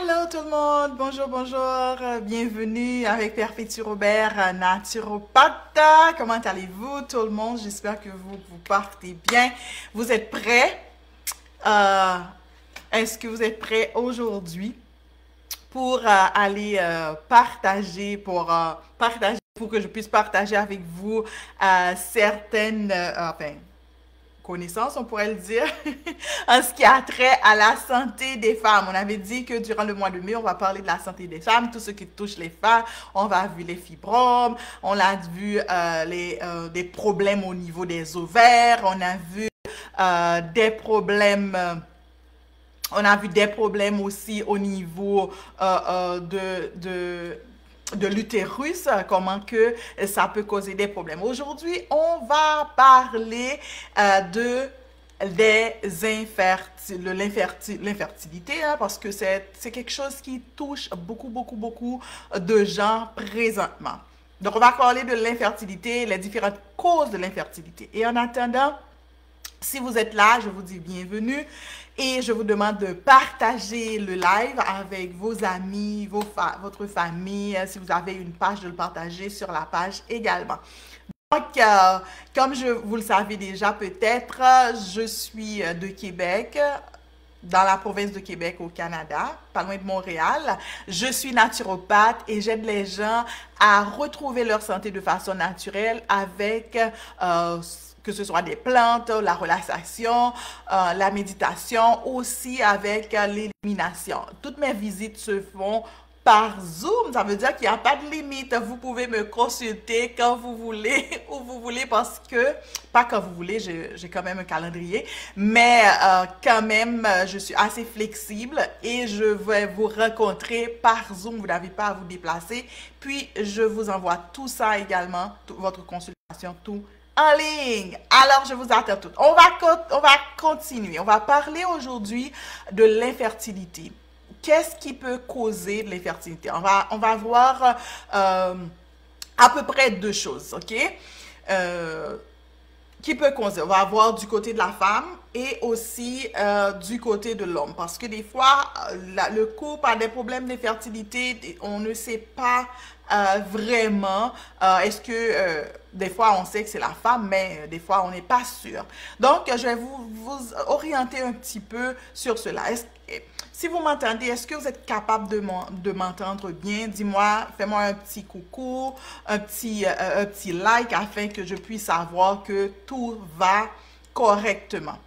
Allô tout le monde, bonjour, bonjour, bienvenue avec Perpétue Robert, naturopathe. Comment allez-vous tout le monde? J'espère que vous partez bien. Vous êtes prêts? Euh, Est-ce que vous êtes prêts aujourd'hui pour aller partager, pour que je puisse partager avec vous certaines, connaissances, on pourrait le dire, en ce qui a trait à la santé des femmes. On avait dit que durant le mois de mai, on va parler de la santé des femmes, tout ce qui touche les femmes. On va vu les fibromes, on a vu des problèmes au niveau des ovaires, on a vu des problèmes... on a vu des problèmes aussi au niveau de l'utérus, comment que ça peut causer des problèmes. Aujourd'hui, on va parler de l'infertilité, hein, parce que c'est quelque chose qui touche beaucoup de gens présentement. Donc, on va parler de l'infertilité, les différentes causes de l'infertilité. Et en attendant, si vous êtes là, je vous dis bienvenue et je vous demande de partager le live avec vos amis, votre famille. Si vous avez une page, de le partager sur la page également. Donc, comme vous le savez déjà peut-être, je suis de Québec, dans la province de Québec au Canada, pas loin de Montréal. Je suis naturopathe et j'aide les gens à retrouver leur santé de façon naturelle avec... que ce soit des plantes, la relaxation, la méditation, aussi avec l'élimination. Toutes mes visites se font par Zoom, ça veut dire qu'il n'y a pas de limite. Vous pouvez me consulter quand vous voulez, où vous voulez, parce que, pas quand vous voulez, j'ai quand même un calendrier, mais quand même, je suis assez flexible et je vais vous rencontrer par Zoom. Vous n'avez pas à vous déplacer. Puis, je vous envoie tout ça également, votre consultation, tout en ligne. Alors, je vous attends toutes. On va continuer. On va parler aujourd'hui de l'infertilité. Qu'est-ce qui peut causer de l'infertilité? On va voir à peu près deux choses, OK? Qui peut causer? On va voir du côté de la femme et aussi du côté de l'homme. Parce que des fois, le couple a des problèmes d'infertilité. On ne sait pas vraiment. Est-ce que des fois, on sait que c'est la femme, mais des fois, on n'est pas sûr. Donc, je vais vous orienter un petit peu sur cela. Si vous m'entendez, est-ce que vous êtes capable de m'entendre bien? Dis-moi, fais-moi un petit coucou, un petit like afin que je puisse savoir que tout va correctement.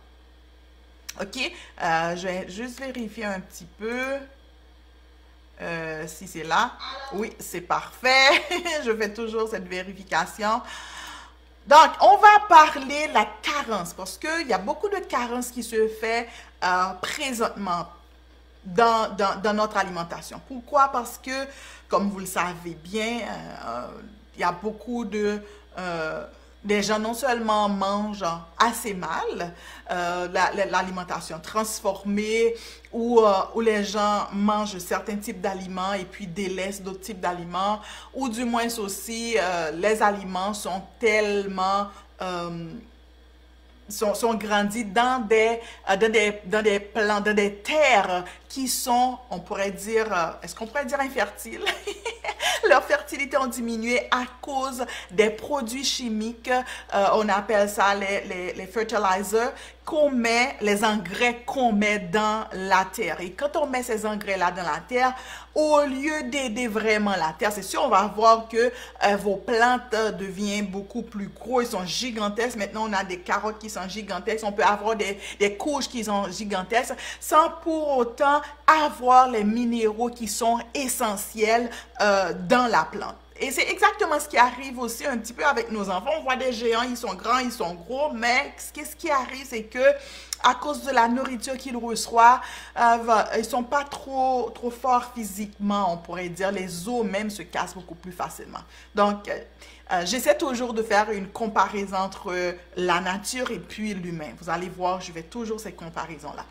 OK? Je vais juste vérifier un petit peu si c'est là. Oui, c'est parfait. Je fais toujours cette vérification. Donc, on va parler de la carence parce qu'il y a beaucoup de carences qui se fait présentement dans notre alimentation. Pourquoi? Parce que, comme vous le savez bien, il y a beaucoup des gens non seulement mangent assez mal, l'alimentation transformée, ou les gens mangent certains types d'aliments et puis délaissent d'autres types d'aliments, ou du moins aussi, les aliments sont tellement... sont grandis dans des plants, dans des terres qui sont, on pourrait dire, est-ce qu'on pourrait dire infertiles? Leur fertilité ont diminué à cause des produits chimiques, on appelle ça les fertilizers, les engrais qu'on met dans la terre. Et quand on met ces engrais-là dans la terre, au lieu d'aider vraiment la terre, c'est sûr, on va voir que vos plantes deviennent beaucoup plus gros, ils sont gigantesques. Maintenant, on a des carottes qui sont gigantesques, on peut avoir des courges qui sont gigantesques, sans pour autant avoir les minéraux qui sont essentiels dans la plante. Et c'est exactement ce qui arrive aussi un petit peu avec nos enfants. On voit des géants, ils sont grands, ils sont gros, mais ce qui arrive, c'est que à cause de la nourriture qu'ils reçoivent, ils sont pas trop forts physiquement, on pourrait dire. Les os même se cassent beaucoup plus facilement. Donc, j'essaie toujours de faire une comparaison entre la nature et puis l'humain. Vous allez voir, je fais toujours ces comparaisons-là.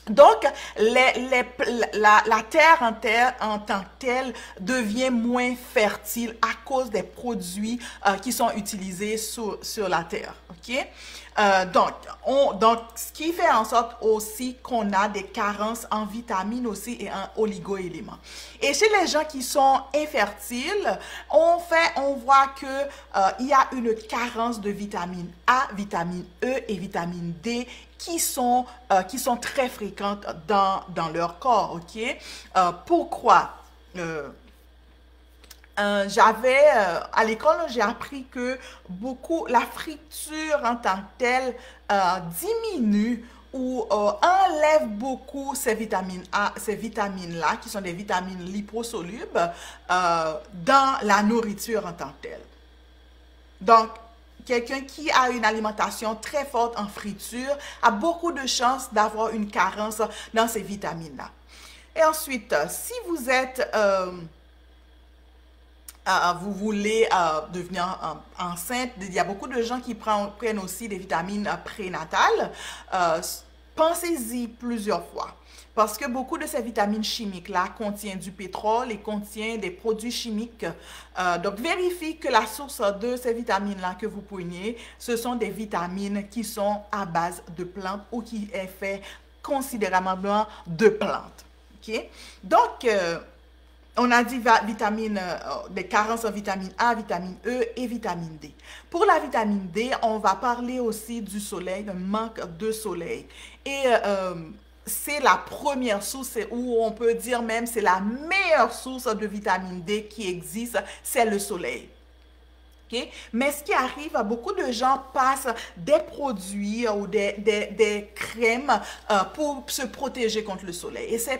Donc, la terre en tant que telle devient moins fertile à cause des produits qui sont utilisés sur la terre. OK? Donc, ce qui fait en sorte aussi qu'on a des carences en vitamines aussi et en oligo-éléments. Et chez les gens qui sont infertiles, on voit que il y a une carence de vitamine A, vitamine E et vitamine D qui sont très fréquentes dans leur corps, ok? Pourquoi? À l'école, j'ai appris que la friture en tant que telle diminue ou enlève beaucoup ces vitamines A, ces vitamines-là, qui sont des vitamines liposolubles, dans la nourriture en tant que telle. Donc, quelqu'un qui a une alimentation très forte en friture a beaucoup de chances d'avoir une carence dans ces vitamines-là. Et ensuite, si vous voulez devenir enceinte, il y a beaucoup de gens qui prennent aussi des vitamines prénatales. Pensez-y plusieurs fois. Parce que beaucoup de ces vitamines chimiques-là contiennent du pétrole et contiennent des produits chimiques. Donc, vérifiez que la source de ces vitamines-là que vous preniez, ce sont des vitamines qui sont à base de plantes ou qui est fait considérablement de plantes. OK? Donc, on a dit des carences en vitamine A, vitamine E et vitamine D. Pour la vitamine D, on va parler aussi du soleil, d'un manque de soleil. Et c'est la première source où on peut dire même c'est la meilleure source de vitamine D qui existe, c'est le soleil. Okay? Mais ce qui arrive, beaucoup de gens passent des produits ou des crèmes pour se protéger contre le soleil. Et ces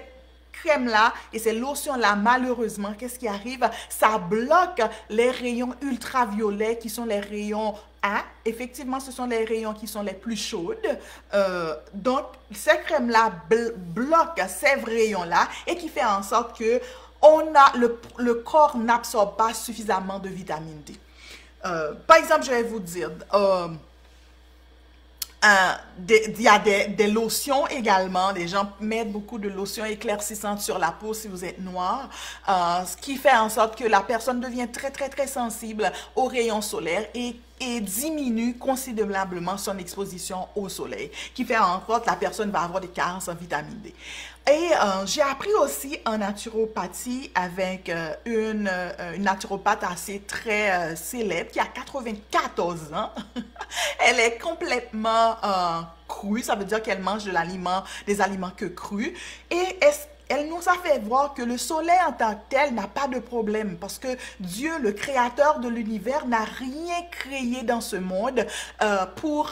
crèmes-là et ces lotions-là, malheureusement, qu'est-ce qui arrive? Ça bloque les rayons ultraviolets qui sont les rayons A. Effectivement, ce sont les rayons qui sont les plus chaudes. Donc, ces crèmes-là bloquent ces rayons-là et qui fait en sorte que le corps n'absorbe pas suffisamment de vitamine D. Par exemple, je vais vous dire, il y a des lotions également. Les gens mettent beaucoup de lotions éclaircissantes sur la peau si vous êtes noir, ce qui fait en sorte que la personne devient très, très, très sensible aux rayons solaires et diminue considérablement son exposition au soleil, qui fait en sorte que la personne va avoir des carences en vitamine D. Et j'ai appris aussi en naturopathie avec une naturopathe assez très célèbre qui a 94 ans. Elle est complètement crue, ça veut dire qu'elle mange des aliments que crus. Et elle nous a fait voir que le soleil en tant que tel n'a pas de problème parce que Dieu, le créateur de l'univers, n'a rien créé dans ce monde pour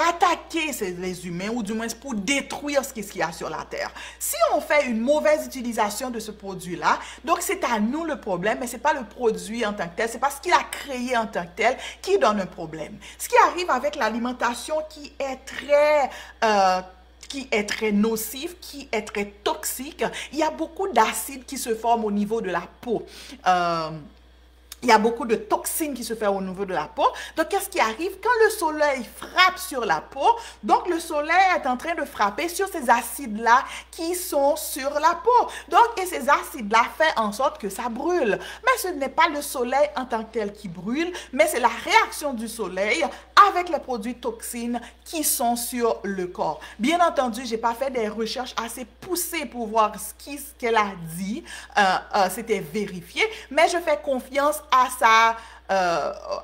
attaquer les humains ou du moins pour détruire ce qu'il y a sur la terre. Si on fait une mauvaise utilisation de ce produit-là, donc c'est à nous le problème, mais ce n'est pas le produit en tant que tel, c'est pas ce qu'il a créé en tant que tel qui donne un problème. Ce qui arrive avec l'alimentation qui est très nocif, qui est très toxique, il y a beaucoup d'acides qui se forment au niveau de la peau. Il y a beaucoup de toxines qui se font au niveau de la peau. Donc, qu'est-ce qui arrive? Quand le soleil frappe sur la peau, donc le soleil est en train de frapper sur ces acides-là qui sont sur la peau. Donc, et ces acides-là font en sorte que ça brûle. Mais ce n'est pas le soleil en tant que tel qui brûle, mais c'est la réaction du soleil avec les produits toxines qui sont sur le corps. Bien entendu, je n'ai pas fait des recherches assez poussées pour voir ce qu'elle a dit. C'était vérifié, mais je fais confiance à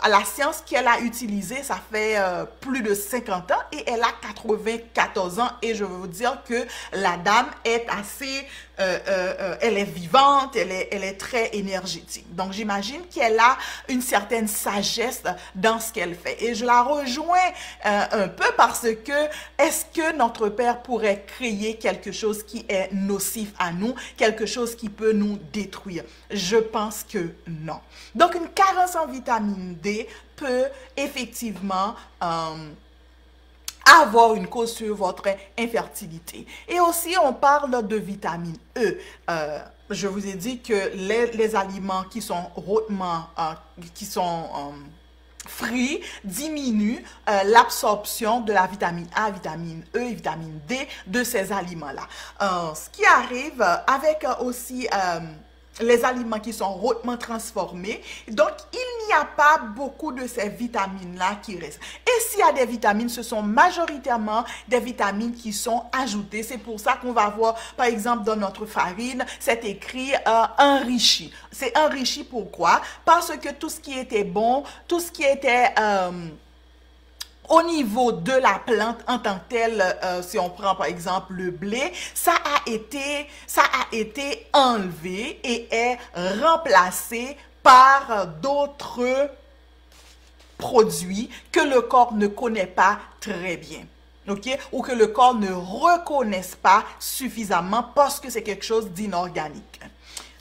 la science qu'elle a utilisée. Ça fait plus de 50 ans et elle a 94 ans et je veux vous dire que la dame est assez elle est vivante, elle est très énergétique. Donc j'imagine qu'elle a une certaine sagesse dans ce qu'elle fait et je la rejoins un peu parce que est-ce que notre Père pourrait créer quelque chose qui est nocif à nous, quelque chose qui peut nous détruire? Je pense que non. Donc une carence en vitamine D peut effectivement avoir une cause sur votre infertilité. Et aussi, on parle de vitamine E. Je vous ai dit que les aliments qui sont hautement, fruits diminue l'absorption de la vitamine A, vitamine E et vitamine D de ces aliments-là. Ce qui arrive avec aussi les aliments qui sont hautement transformés, donc il n'y a pas beaucoup de ces vitamines-là qui restent. Et s'il y a des vitamines, ce sont majoritairement des vitamines qui sont ajoutées. C'est pour ça qu'on va voir, par exemple, dans notre farine, c'est écrit enrichi. C'est enrichi pourquoi? Parce que tout ce qui était bon, tout ce qui était au niveau de la plante en tant que telle, si on prend par exemple le blé, ça a été enlevé et est remplacé par d'autres produits que le corps ne connaît pas très bien. Okay? Ou que le corps ne reconnaisse pas suffisamment parce que c'est quelque chose d'inorganique.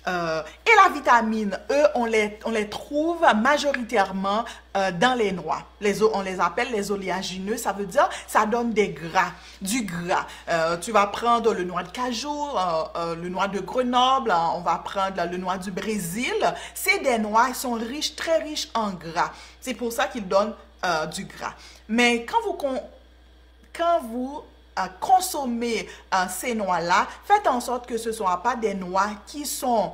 Et la vitamine E, on les trouve majoritairement dans les noix. On les appelle les oléagineux, ça veut dire ça donne des gras, du gras. Tu vas prendre le noix de cajou, le noix de Grenoble, on va prendre le noix du Brésil. C'est des noix, ils sont riches, très riches en gras. C'est pour ça qu'ils donnent du gras. Mais quand vous consommer ces noix-là, faites en sorte que ce ne soient pas des noix qui sont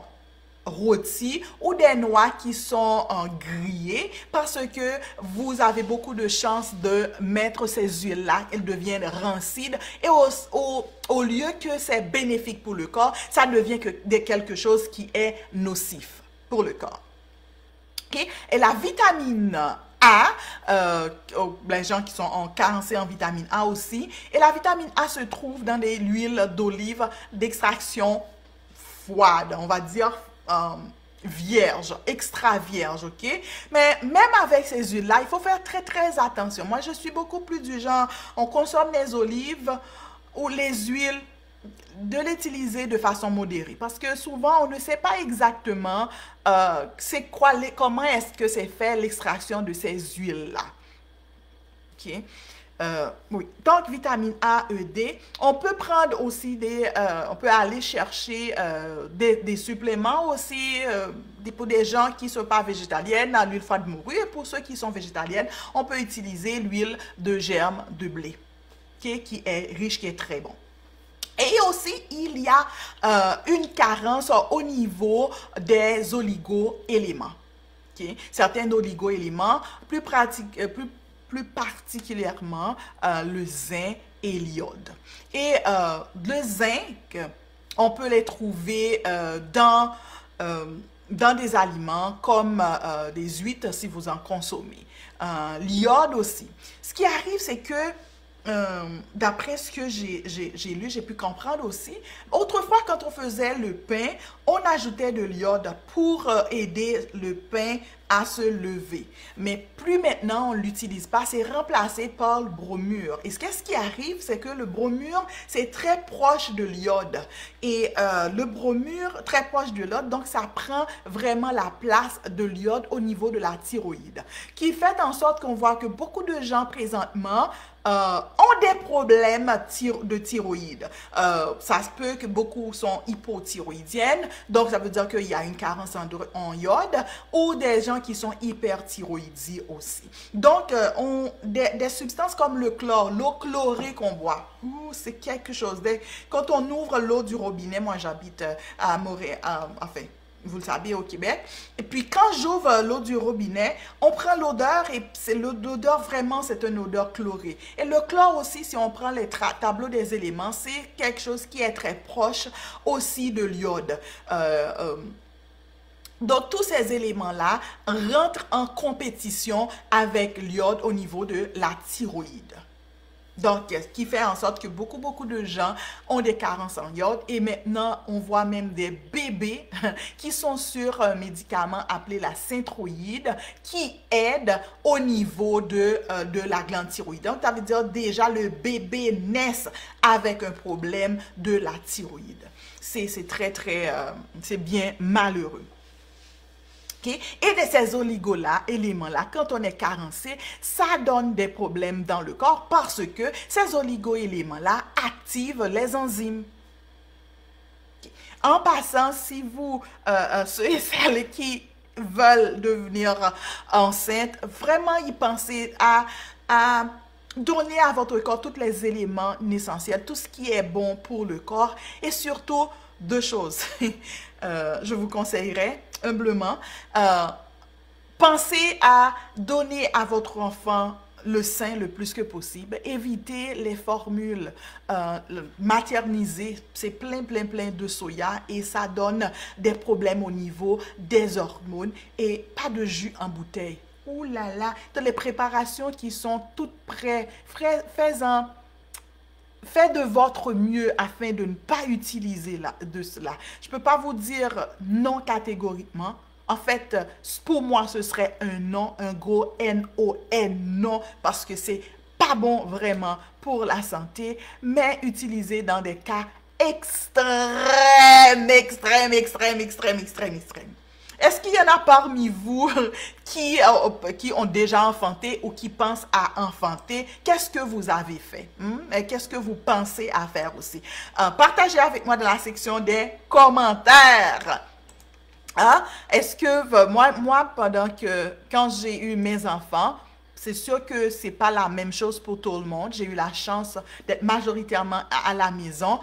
rôties ou des noix qui sont grillées parce que vous avez beaucoup de chances de mettre ces huiles-là, elles deviennent rancides et au lieu que c'est bénéfique pour le corps, ça devient quelque chose qui est nocif pour le corps. Okay? Et la vitamine les gens qui sont carencés en vitamine A aussi. Et la vitamine A se trouve dans l'huile d'olive d'extraction froide, on va dire vierge, extra vierge, ok? Mais même avec ces huiles-là, il faut faire très très attention. Moi, je suis beaucoup plus du genre, on consomme les olives ou les huiles, de l'utiliser de façon modérée parce que souvent on ne sait pas exactement comment est-ce que c'est fait l'extraction de ces huiles-là. Ok? Oui. Donc, vitamine A, E, D. On peut prendre aussi on peut aller chercher des suppléments aussi pour des gens qui ne sont pas végétaliennes, l'huile foie de morue. Et pour ceux qui sont végétaliennes, on peut utiliser l'huile de germe de blé, okay, qui est riche, qui est très bon. Et aussi, il y a une carence au niveau des oligo-éléments. Okay? Certains oligo-éléments, plus particulièrement le zinc et l'iode. Et le zinc, on peut les trouver dans des aliments comme des huîtres si vous en consommez. L'iode aussi. Ce qui arrive, c'est que d'après ce que j'ai lu, j'ai pu comprendre aussi. Autrefois, quand on faisait le pain, on ajoutait de l'iode pour aider le pain à se lever. Mais plus maintenant, on ne l'utilise pas. C'est remplacé par le bromure. Et qu'est-ce qui arrive, c'est que le bromure, c'est très proche de l'iode. Et le bromure, très proche de l'iode, donc ça prend vraiment la place de l'iode au niveau de la thyroïde. Qui fait en sorte qu'on voit que beaucoup de gens présentement ont des problèmes de thyroïde. Ça se peut que beaucoup sont hypothyroïdiennes, donc ça veut dire qu'il y a une carence en iode, ou des gens qui sont hyperthyroïdies aussi. Donc, des substances comme le chlore, l'eau chlorée qu'on boit, c'est quelque chose. Quand on ouvre l'eau du robinet, moi j'habite à Montréal, enfin, vous le savez, au Québec. Et puis, quand j'ouvre l'eau du robinet, on prend l'odeur et c'est l'odeur vraiment, c'est une odeur chlorée. Et le chlore aussi, si on prend les tableaux des éléments, c'est quelque chose qui est très proche aussi de l'iode. Donc, tous ces éléments-là rentrent en compétition avec l'iode au niveau de la thyroïde. Donc, ce qui fait en sorte que beaucoup de gens ont des carences en iode et maintenant, on voit même des bébés qui sont sur un médicament appelé la synthroïde qui aide au niveau de la glande thyroïde. Donc, ça veut dire déjà le bébé naît avec un problème de la thyroïde. C'est c'est bien malheureux. Okay? Et de ces éléments-là, quand on est carencé, ça donne des problèmes dans le corps parce que ces oligo-éléments-là activent les enzymes. Okay? En passant, si vous, ceux et celles qui veulent devenir enceintes, vraiment y penser à donner à votre corps tous les éléments essentiels, tout ce qui est bon pour le corps et surtout deux choses. Je vous conseillerais humblement, pensez à donner à votre enfant le sein le plus que possible. Évitez les formules maternisées. C'est plein de soya et ça donne des problèmes au niveau des hormones et pas de jus en bouteille. Ouh là là, toutes les préparations qui sont toutes prêtes, faites de votre mieux afin de ne pas utiliser de cela. Je ne peux pas vous dire non catégoriquement. En fait, pour moi, ce serait un non, un gros N-O-N, non, parce que c'est pas bon vraiment pour la santé, mais utilisé dans des cas extrêmes. Est-ce qu'il y en a parmi vous qui ont déjà enfanté ou qui pensent à enfanter? Qu'est-ce que vous avez fait? Qu'est-ce que vous pensez à faire aussi? Partagez avec moi dans la section des commentaires. Hein? Est-ce que moi, quand j'ai eu mes enfants, c'est sûr que c'est pas la même chose pour tout le monde. J'ai eu la chance d'être majoritairement à la maison.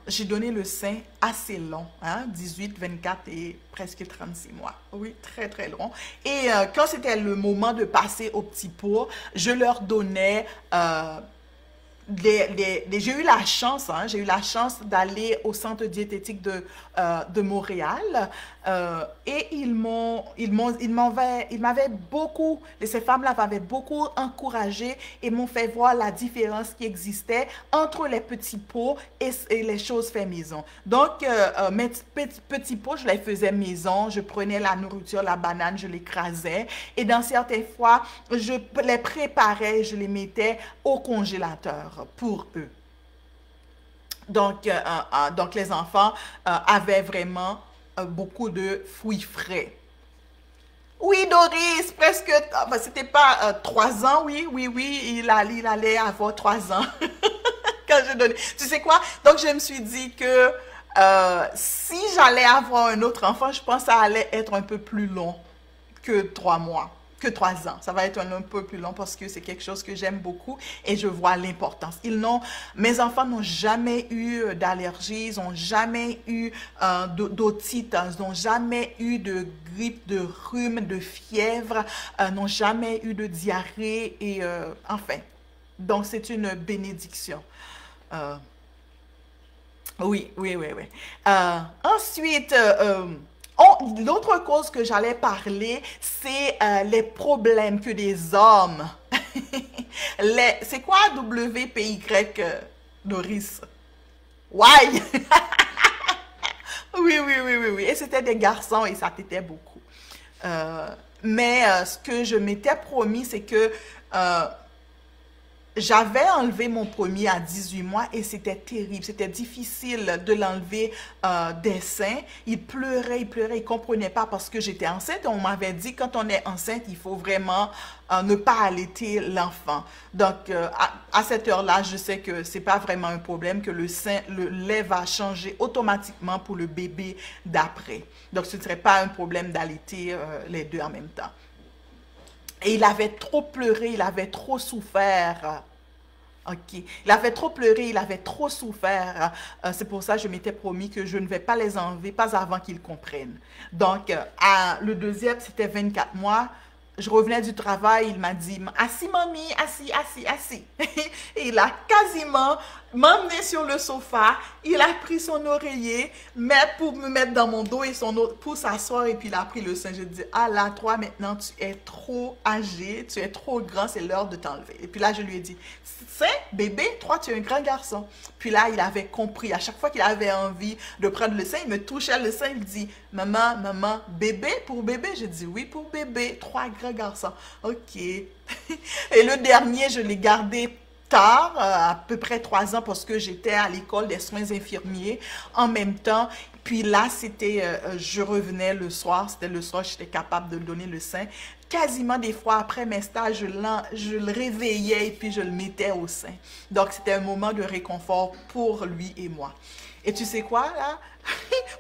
J'ai donné le sein assez long, hein, 18, 24 et presque 36 mois. Oui, très long. Et quand c'était le moment de passer au petit pot, je leur donnais... j'ai eu la chance, hein, d'aller au centre diététique de Montréal et ils m'avaient beaucoup, ces femmes-là m'avaient beaucoup encouragé et m'ont fait voir la différence qui existait entre les petits pots et les choses faites maison. Donc, mes petits pots, je les faisais maison, je prenais la nourriture, la banane, je l'écrasais et dans certaines fois, je les préparais, je les mettais au congélateur pour eux. Donc les enfants avaient vraiment beaucoup de fruits frais. Oui, Doris, presque, enfin, c'était pas 3 ans, oui, il allait avoir 3 ans quand je donnais. Tu sais quoi? Donc, je me suis dit que si j'allais avoir un autre enfant, je pense que ça allait être un peu plus long que 3 mois. Que 3 ans. Ça va être un peu plus long parce que c'est quelque chose que j'aime beaucoup et je vois l'importance. Mes enfants n'ont jamais eu d'allergie, ils n'ont jamais eu d'otite, ils n'ont jamais eu de grippe, de rhume, de fièvre, n'ont jamais eu de diarrhée et enfin. Donc, c'est une bénédiction. Oui. Ensuite, l'autre cause que j'allais parler, c'est les problèmes que des hommes... C'est quoi WPY, Doris? Why? Oui. Et c'était des garçons et ça t'était beaucoup. Mais ce que je m'étais promis, c'est que... j'avais enlevé mon premier à 18 mois et c'était terrible. C'était difficile de l'enlever des seins. Il pleurait, il ne comprenait pas parce que j'étais enceinte. On m'avait dit quand on est enceinte, il faut vraiment ne pas allaiter l'enfant. Donc, à cette heure-là, je sais que ce n'est pas vraiment un problème, que le lait va changer automatiquement pour le bébé d'après. Donc, ce ne serait pas un problème d'allaiter les deux en même temps. Et il avait trop pleuré, il avait trop souffert. Ok. Il avait trop pleuré, il avait trop souffert. C'est pour ça que je m'étais promis que je ne vais pas les enlever, pas avant qu'ils comprennent. Donc, le deuxième, c'était 24 mois. Je revenais du travail, il m'a dit, assis mamie, assis. Et il a quasiment m'emmené sur le sofa, il a pris son oreiller pour me mettre dans mon dos et pour s'asseoir et puis il a pris le sein. Je dis, ah là, toi maintenant tu es trop âgé, tu es trop grand, c'est l'heure de t'enlever. Et puis là je lui ai dit, sein, bébé, toi tu es un grand garçon. Puis là il avait compris, à chaque fois qu'il avait envie de prendre le sein, il me touchait le sein, il dit, maman, bébé, pour bébé? Je dis, oui, pour bébé, 3 grands garçons. Ok. Et le dernier, je l'ai gardé tard, à peu près 3 ans, parce que j'étais à l'école des soins infirmiers en même temps. Puis là, je revenais le soir, c'était le soir, j'étais capable de le donner le sein. Quasiment des fois, après mes stages, je le réveillais et puis je le mettais au sein. Donc, c'était un moment de réconfort pour lui et moi. Et tu sais quoi, là?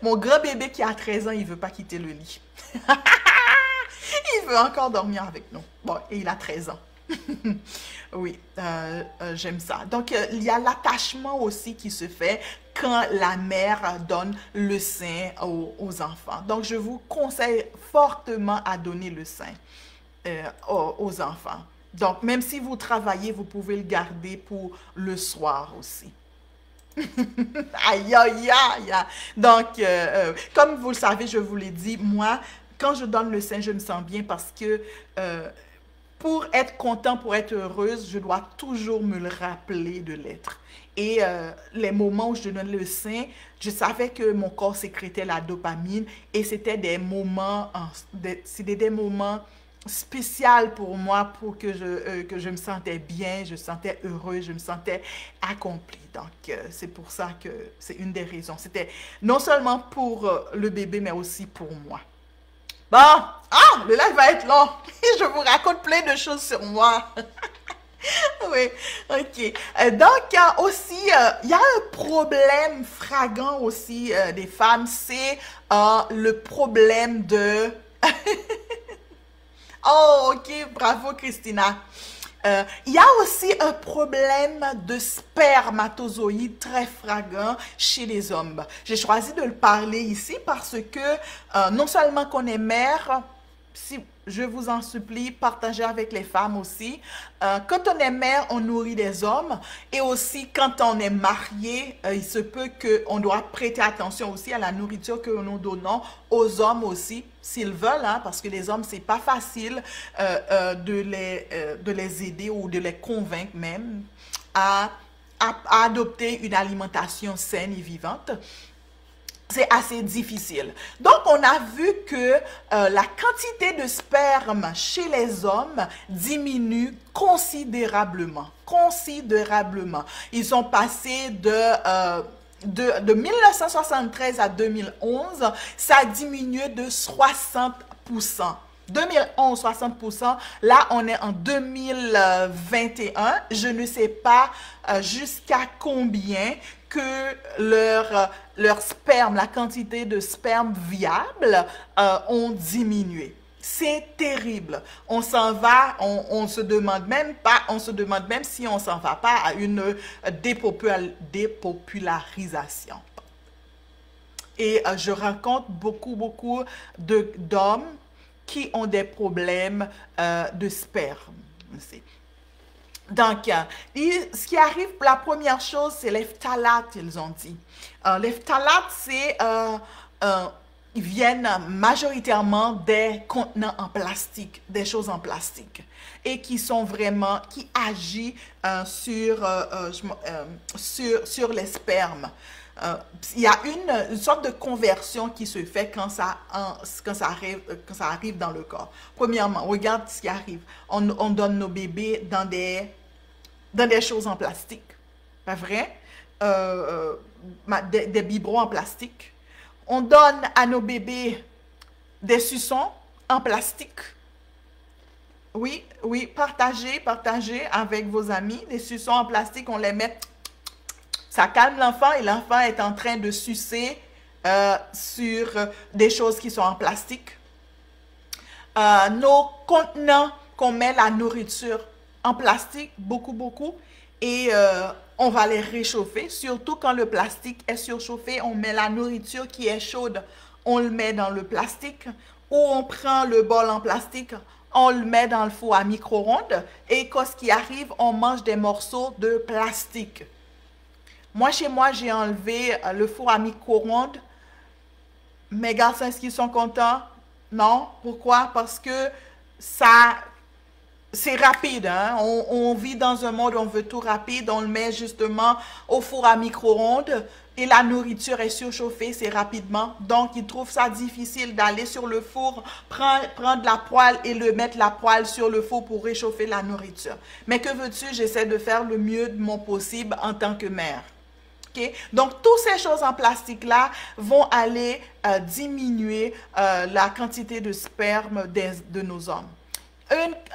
mon grand bébé qui a 13 ans, il veut pas quitter le lit. Il veut encore dormir avec nous. Bon, et il a 13 ans. Oui, j'aime ça. Donc, il y a l'attachement aussi qui se fait quand la mère donne le sein aux enfants. Donc, je vous conseille fortement à donner le sein aux enfants. Donc, même si vous travaillez, vous pouvez le garder pour le soir aussi. Aïe, aïe, aïe. Donc, comme vous le savez, je vous l'ai dit, moi, quand je donne le sein, je me sens bien parce que pour être content, pour être heureuse, je dois toujours me le rappeler de l'être. Et les moments où je donne le sein, je savais que mon corps sécrétait la dopamine et c'était des moments, c'était des moments spéciaux pour moi, pour que je me sentais bien, je me sentais heureuse, je me sentais accomplie. Donc, c'est pour ça que c'est une des raisons. C'était non seulement pour le bébé, mais aussi pour moi. Bon, le live va être long. Je vous raconte plein de choses sur moi. Oui, ok. Donc, aussi, il y a un problème flagrant aussi des femmes, c'est le problème de... Oh, ok, bravo Christina. Il y a aussi un problème de spermatozoïdes très flagrant chez les hommes. J'ai choisi de le parler ici parce que non seulement qu'on est mère, si je vous en supplie, partagez avec les femmes aussi. Quand on est mère, on nourrit des hommes et aussi quand on est marié, il se peut qu'on doit prêter attention aussi à la nourriture que nous donnons aux hommes aussi, s'ils veulent, hein, parce que les hommes, c'est pas facile de les aider ou de les convaincre même à adopter une alimentation saine et vivante. C'est assez difficile. Donc, on a vu que la quantité de sperme chez les hommes diminue considérablement. Considérablement. Ils sont passés de 1973 à 2011, ça a diminué de 60%. 2011, 60%. Là, on est en 2021. Je ne sais pas jusqu'à combien que leur sperme, la quantité de sperme viable ont diminué. C'est terrible. On s'en va, on se demande même si on s'en va pas à une dépopularisation. Et je rencontre beaucoup d'hommes qui ont des problèmes de sperme. Donc, ce qui arrive, la première chose, c'est les phtalates, ils ont dit. Les phtalates, ils viennent majoritairement des contenants en plastique, des choses en plastique, et qui sont vraiment, qui agissent sur les spermes. Il y a une sorte de conversion qui se fait quand ça arrive dans le corps. Premièrement, regarde ce qui arrive. On donne nos bébés dans des choses en plastique. Pas vrai? Des biberons en plastique. On donne à nos bébés des suçons en plastique. Oui, partagez avec vos amis. Des suçons en plastique, on les met... Ça calme l'enfant et l'enfant est en train de sucer sur des choses qui sont en plastique. Nos contenants qu'on met la nourriture en plastique, beaucoup, et on va les réchauffer. Surtout quand le plastique est surchauffé, on met la nourriture qui est chaude, on le met dans le plastique, ou on prend le bol en plastique, on le met dans le four à micro-ondes, et quand ce qui arrive, on mange des morceaux de plastique. Moi, chez moi, j'ai enlevé le four à micro-ondes. Mes garçons, est-ce qu'ils sont contents? Non. Pourquoi? Parce que c'est rapide. Hein? On vit dans un monde où on veut tout rapide. On le met justement au four à micro-ondes et la nourriture est surchauffée, c'est rapidement. Donc, ils trouvent ça difficile d'aller sur le four, prendre la poêle et mettre la poêle sur le four pour réchauffer la nourriture. Mais que veux-tu? J'essaie de faire le mieux de mon possible en tant que mère. Okay? Donc, toutes ces choses en plastique-là vont aller diminuer la quantité de sperme de nos hommes.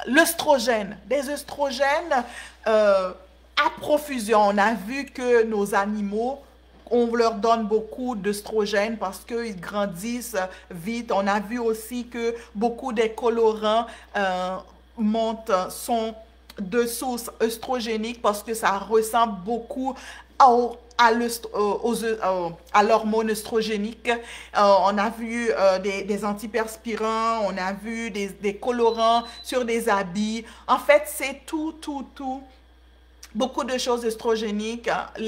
L'œstrogène, des œstrogènes à profusion. On a vu que nos animaux on leur donne beaucoup d'œstrogènes parce qu'ils grandissent vite. On a vu aussi que beaucoup des colorants sont de source œstrogénique parce que ça ressemble beaucoup à l'hormone œstrogénique. On a vu des antiperspirants, on a vu des colorants sur des habits. En fait, c'est tout. Beaucoup de choses œstrogéniques. Il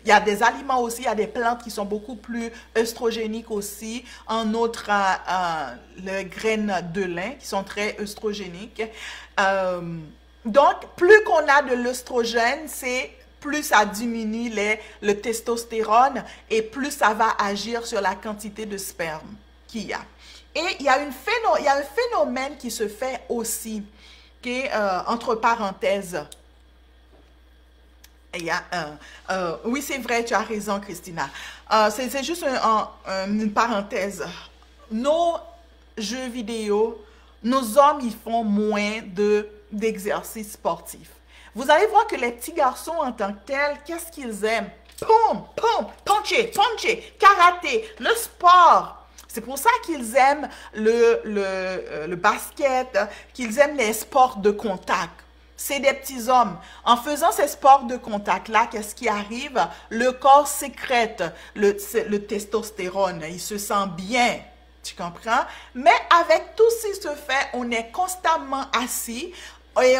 y a des aliments aussi, il y a des plantes qui sont beaucoup plus œstrogéniques aussi. En outre, les graines de lin qui sont très œstrogéniques. Donc, plus qu'on a de l'œstrogène, plus ça diminue le testostérone et plus ça va agir sur la quantité de sperme qu'il y a. Et il y a un phénomène qui se fait aussi, qui est entre parenthèses. Oui, c'est vrai, tu as raison, Christina. C'est juste une parenthèse. Nos jeux vidéo, nos hommes, ils font moins d'exercices sportifs. Vous allez voir que les petits garçons en tant que tels, qu'est-ce qu'ils aiment? Puncher, karaté, le sport. C'est pour ça qu'ils aiment le basket, qu'ils aiment les sports de contact. C'est des petits hommes. En faisant ces sports de contact-là, qu'est-ce qui arrive? Le corps sécrète le testostérone. Il se sent bien. Tu comprends? Mais avec tout ce qui se fait, on est constamment assis et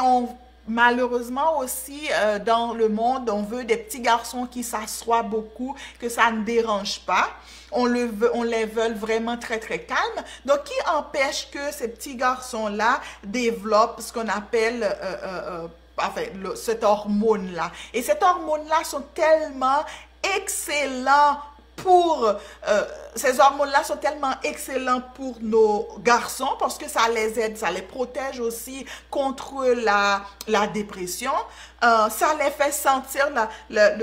malheureusement aussi, dans le monde, on veut des petits garçons qui s'assoient beaucoup, que ça ne dérange pas. On les veut vraiment très, très calmes. Donc, qui empêche que ces petits garçons-là développent ce qu'on appelle cette hormone-là? Et cette hormone-là sont tellement excellents ces hormones-là sont tellement excellents pour nos garçons parce que ça les aide, ça les protège aussi contre la dépression. Ça les fait sentir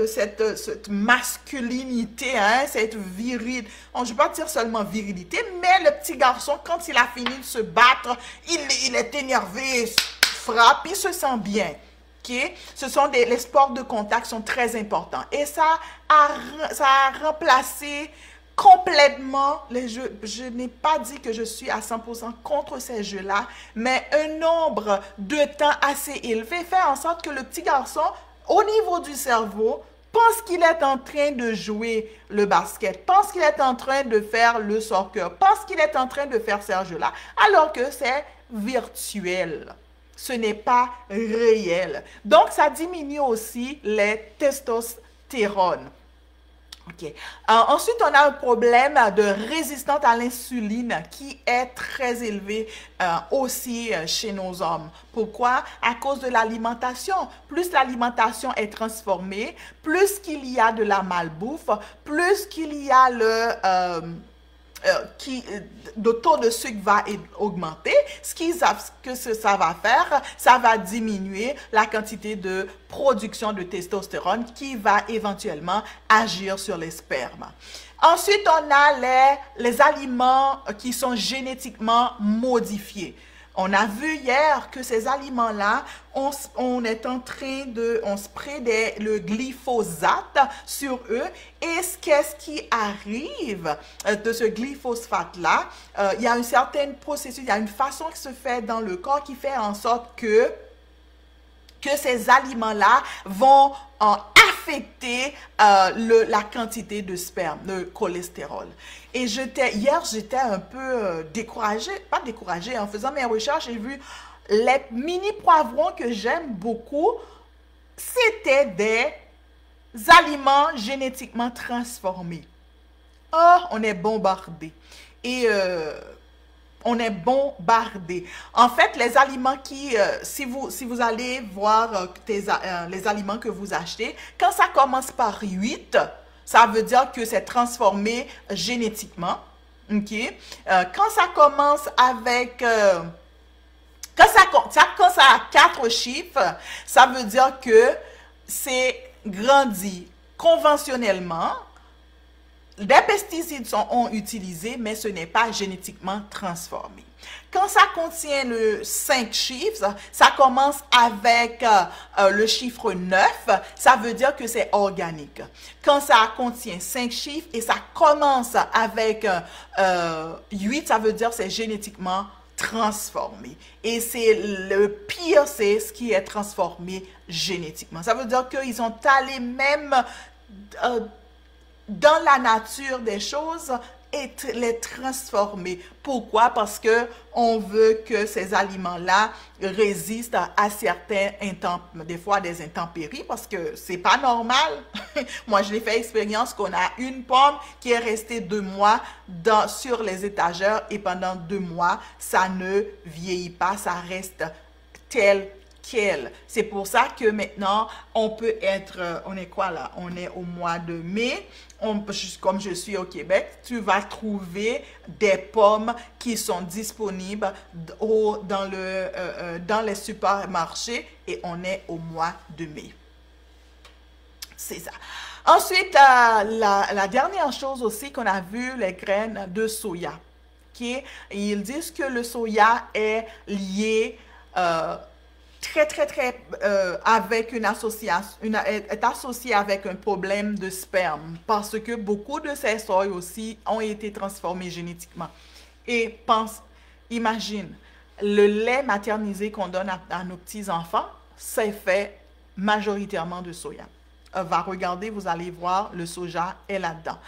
cette masculinité, hein, cette virilité. Je ne vais pas dire seulement virilité, mais le petit garçon, quand il a fini de se battre, il est énervé, il frappe, il se sent bien. Okay? Les sports de contact sont très importants. Et ça a remplacé complètement les jeux. Je n'ai pas dit que je suis à 100% contre ces jeux-là, mais un nombre de temps assez élevé fait en sorte que le petit garçon, au niveau du cerveau, pense qu'il est en train de jouer le basket, pense qu'il est en train de faire le soccer, pense qu'il est en train de faire ces jeux-là, alors que c'est virtuel. Ce n'est pas réel. Donc, ça diminue aussi les testostérones. OK. Ensuite, on a un problème de résistance à l'insuline qui est très élevé aussi chez nos hommes. Pourquoi? À cause de l'alimentation. Plus l'alimentation est transformée, plus qu'il y a de la malbouffe, plus qu'il y a le taux de sucre va augmenter, que ça va faire, ça va diminuer la quantité de production de testostérone qui va éventuellement agir sur les spermes. Ensuite, on a les aliments qui sont génétiquement modifiés. On a vu hier que ces aliments-là, on spray le glyphosate sur eux. Et qu'est-ce qui arrive de ce glyphosate-là? Il y a une certaine processus, il y a une façon qui se fait dans le corps qui fait en sorte que ces aliments-là vont affecter la quantité de sperme, le cholestérol. Et hier, j'étais un peu découragée, pas découragée, en faisant mes recherches, j'ai vu les mini poivrons que j'aime beaucoup, c'était des aliments génétiquement transformés. Oh, on est bombardé. Et on est bombardé. En fait, les aliments si vous allez voir les aliments que vous achetez, quand ça commence par 8, ça veut dire que c'est transformé génétiquement. OK? Quand ça commence avec... quand ça a 4 chiffres, ça veut dire que c'est grandi conventionnellement des pesticides ont utilisés, mais ce n'est pas génétiquement transformé. Quand ça contient le 5 chiffres, ça commence avec le chiffre 9, ça veut dire que c'est organique. Quand ça contient 5 chiffres et ça commence avec 8, ça veut dire que c'est génétiquement transformé. Et c'est le pire, c'est ce qui est transformé génétiquement. Ça veut dire qu'ils sont allés même dans la nature des choses et les transformer. Pourquoi? Parce que on veut que ces aliments-là résistent à certains des fois des intempéries, parce que c'est pas normal. Moi, je l'ai fait expérience qu'on a une pomme qui est restée 2 mois sur les étagères et pendant 2 mois, ça ne vieillit pas, ça reste tel quel. C'est pour ça que maintenant, on peut être, on est quoi là? On est au mois de mai. Comme je suis au Québec, tu vas trouver des pommes qui sont disponibles dans les supermarchés et on est au mois de mai. C'est ça. Ensuite, la dernière chose aussi qu'on a vu, les graines de soya. Okay? Ils disent que le soya est lié avec une association, est associé avec un problème de sperme, parce que beaucoup de ces soya aussi ont été transformés génétiquement. Et imagine, le lait maternisé qu'on donne à nos petits-enfants, c'est fait majoritairement de soya. Va regarder, vous allez voir, le soja est là-dedans.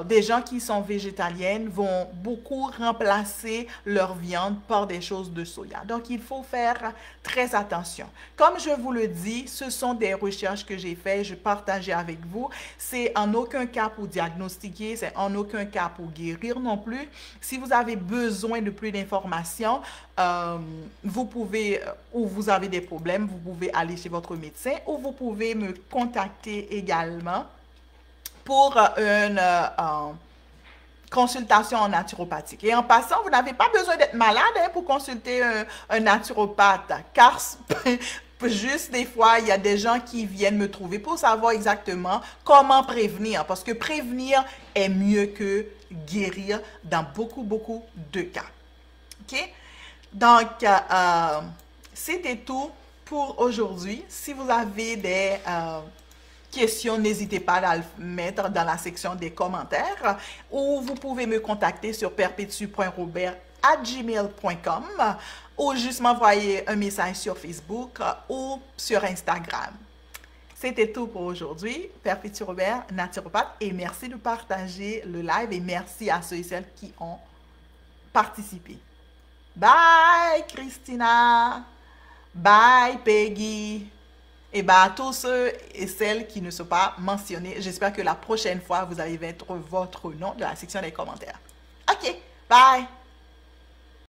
Des gens qui sont végétaliennes vont beaucoup remplacer leur viande par des choses de soya. Donc, il faut faire très attention. Comme je vous le dis, ce sont des recherches que j'ai faites, je partageais avec vous. C'est en aucun cas pour diagnostiquer, c'est en aucun cas pour guérir non plus. Si vous avez besoin de plus d'informations, vous pouvez, ou vous avez des problèmes, vous pouvez aller chez votre médecin ou vous pouvez me contacter également pour une consultation en naturopathique. Et en passant, vous n'avez pas besoin d'être malade pour consulter un naturopathe, car juste des fois, il y a des gens qui viennent me trouver pour savoir exactement comment prévenir, parce que prévenir est mieux que guérir dans beaucoup de cas. OK? Donc, c'était tout pour aujourd'hui. Si vous avez des questions, n'hésitez pas à le mettre dans la section des commentaires ou vous pouvez me contacter sur perpetu.robert@gmail.com ou juste m'envoyer un message sur Facebook ou sur Instagram. C'était tout pour aujourd'hui. Perpetu Robert, naturopathe, et merci de partager le live et merci à ceux et celles qui ont participé. Bye Christina, bye Peggy, et bye à tous ceux et celles qui ne sont pas mentionnés. J'espère que la prochaine fois, vous allez mettre votre nom dans la section des commentaires. Ok, bye.